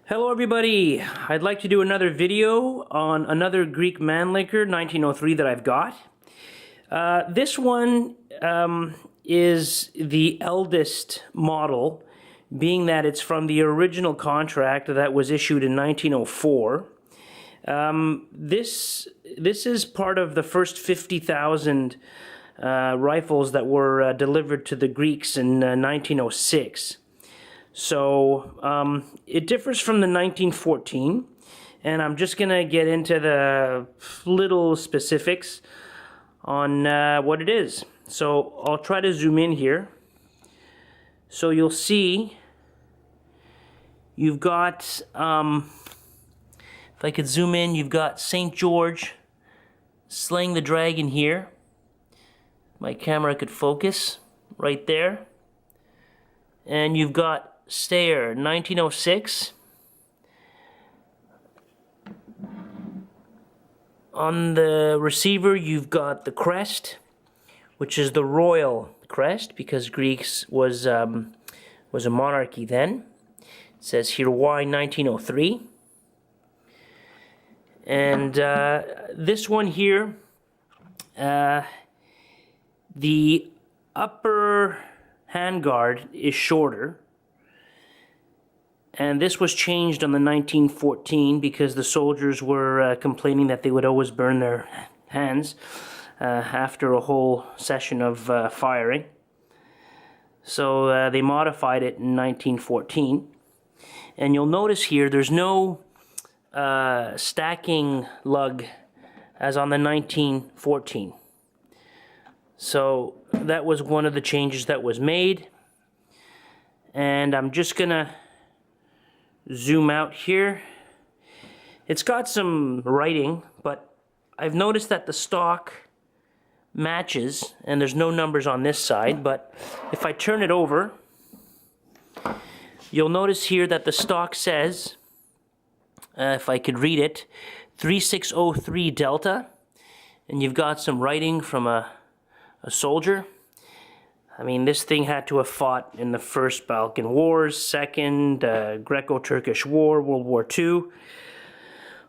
Hello everybody, I'd like to do another video on another Greek Mannlicher 1903 that I've got. This one is the eldest model, being that it's from the original contract that was issued in 1904. This is part of the first 50,000 rifles that were delivered to the Greeks in 1906. So it differs from the 1914, and I'm just going to get into the little specifics on what it is. So I'll try to zoom in here. So you'll see you've got, if I could zoom in, you've got St. George slaying the dragon here. My camera could focus right there. And you've got Steyr 1906. On the receiver you've got the crest, which is the royal crest because Greece was a monarchy then. It says here Y 1903. And this one here, the upper handguard is shorter. And this was changed on the 1914 because the soldiers were complaining that they would always burn their hands after a whole session of firing. So they modified it in 1914. And you'll notice here there's no stacking lug as on the 1914. So that was one of the changes that was made. And I'm just gonna zoom out here. It's got some writing, but I've noticed that the stock matches, and there's no numbers on this side, but if I turn it over, you'll notice here that the stock says, if I could read it, 3603 Delta, and you've got some writing from a soldier. I mean, this thing had to have fought in the First Balkan Wars, Second, Greco-Turkish War, World War II,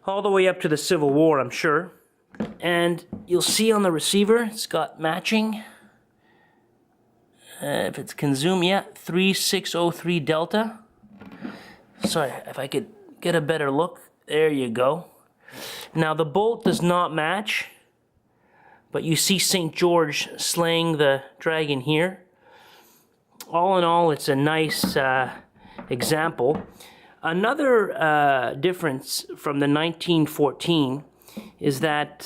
all the way up to the Civil War, I'm sure. And you'll see on the receiver, it's got matching. If it can zoom, yeah, 3603 Delta. Sorry, if I could get a better look. There you go. Now, the bolt does not match. But you see St. George slaying the dragon here. All in all, it's a nice example. Another difference from the 1914 is that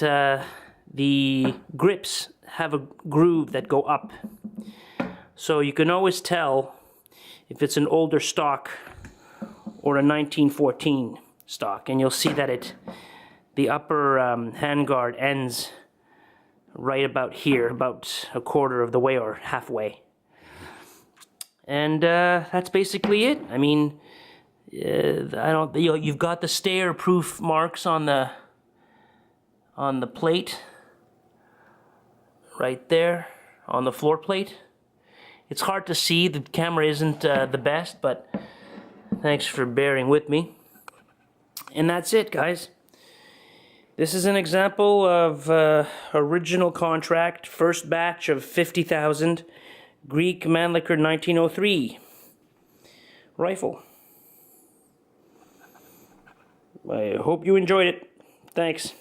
the grips have a groove that go up. So you can always tell if it's an older stock or a 1914 stock. And you'll see that the upper handguard ends right about here, about a quarter of the way or halfway. And that's basically it. I mean, you've got the Steyr proof marks on the plate right there on the floor plate. It's hard to see, the camera isn't the best, but thanks for bearing with me. And that's it, guys. This is an example of original contract, first batch of 50,000 Greek Mannlicher 1903 rifle. I hope you enjoyed it. Thanks.